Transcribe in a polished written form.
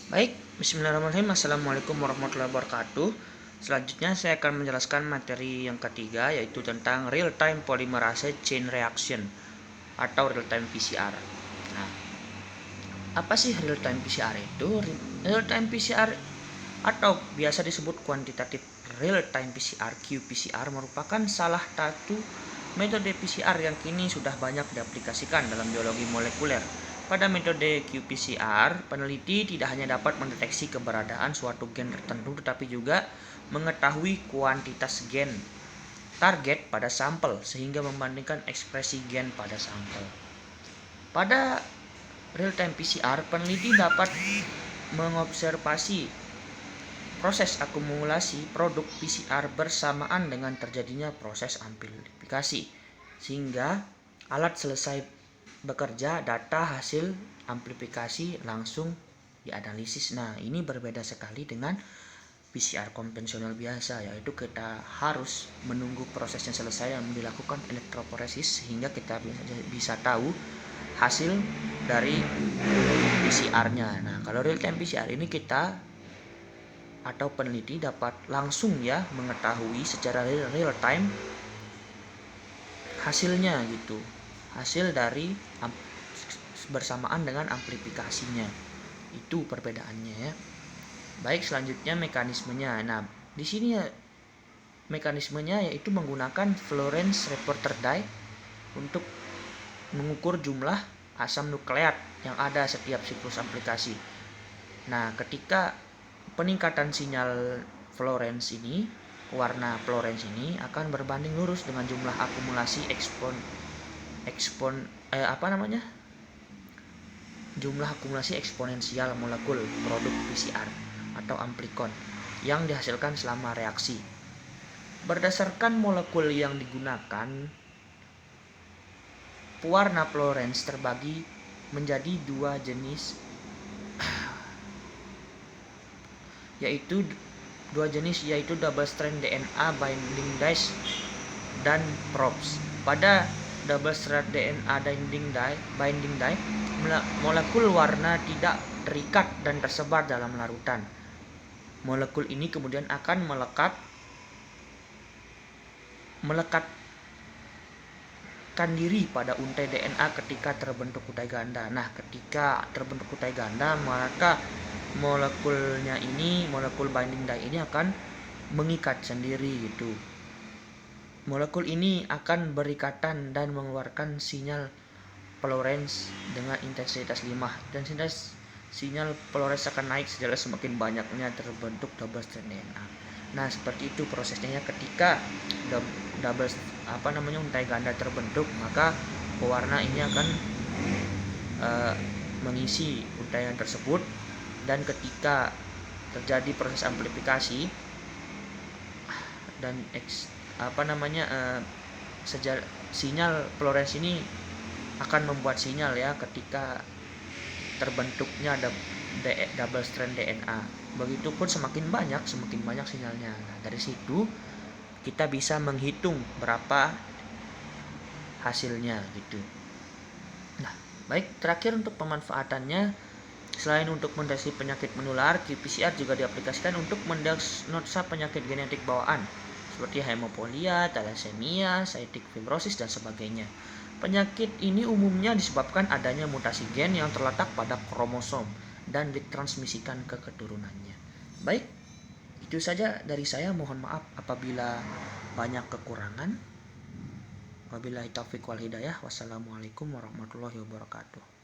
Baik, bismillahirrahmanirrahim. Assalamualaikum warahmatullahi wabarakatuh. Selanjutnya saya akan menjelaskan materi yang ketiga, yaitu tentang real-time polymerase chain reaction atau real-time PCR. Nah, apa sih real-time PCR itu? Real-time PCR atau biasa disebut quantitative real-time PCR qPCR merupakan salah satu metode PCR yang kini sudah banyak diaplikasikan dalam biologi molekuler. Pada metode qPCR, peneliti tidak hanya dapat mendeteksi keberadaan suatu gen tertentu tetapi juga mengetahui kuantitas gen target pada sampel sehingga membandingkan ekspresi gen pada sampel. Pada real-time PCR, peneliti dapat mengobservasi proses akumulasi produk PCR bersamaan dengan terjadinya proses amplifikasi, sehingga alat selesai bekerja, data hasil amplifikasi langsung dianalisis. Nah, ini berbeda sekali dengan PCR konvensional biasa, yaitu kita harus menunggu prosesnya selesai yang dilakukan elektroforesis sehingga kita bisa tahu hasil dari PCR-nya. Nah, kalau real time PCR ini kita atau peneliti dapat langsung mengetahui secara real time hasilnya gitu. Hasil dari bersamaan dengan amplifikasinya. Itu perbedaannya ya. Baik, selanjutnya mekanismenya. Nah, di sini mekanismenya yaitu menggunakan Fluorence reporter dye untuk mengukur jumlah asam nukleat yang ada setiap siklus aplikasi. Nah, ketika peningkatan sinyal Fluorence ini, warna Fluorence ini akan berbanding lurus dengan jumlah akumulasi jumlah akumulasi eksponensial molekul produk PCR atau amplikon yang dihasilkan selama reaksi. Berdasarkan molekul yang digunakan, pewarna Fluorence terbagi menjadi dua jenis, yaitu double strand DNA binding dyes dan probes. Pada double strand DNA binding dye, molekul warna tidak terikat dan tersebar dalam larutan. Molekul ini kemudian akan melekatkan diri pada untai DNA ketika terbentuk kutai ganda. Nah, ketika terbentuk kutai ganda, maka molekul binding dye ini akan mengikat sendiri gitu. Molekul ini akan berikatan dan mengeluarkan sinyal Fluorence dengan intensitas 5 dan sinyal Fluorence akan naik semakin banyaknya terbentuk double strand DNA. Nah, seperti itu prosesnya ya. Ketika untai ganda terbentuk, maka pewarna ini akan mengisi untaian tersebut, dan ketika terjadi proses amplifikasi dan sinyal Fluorence ini akan membuat sinyal ya ketika terbentuknya double strand DNA. Begitupun semakin banyak sinyalnya. Nah, dari situ kita bisa menghitung berapa hasilnya gitu. Nah, baik, terakhir untuk pemanfaatannya, selain untuk mendeteksi penyakit menular, qPCR juga diaplikasikan untuk mendiagnosa penyakit genetik bawaan seperti hemofilia, thalassemia, cystic fibrosis dan sebagainya. Penyakit ini umumnya disebabkan adanya mutasi gen yang terletak pada kromosom dan ditransmisikan ke keturunannya. Baik, itu saja dari saya. Mohon maaf apabila banyak kekurangan. Wabillahi taufiq wal hidayah. Wassalamualaikum warahmatullahi wabarakatuh.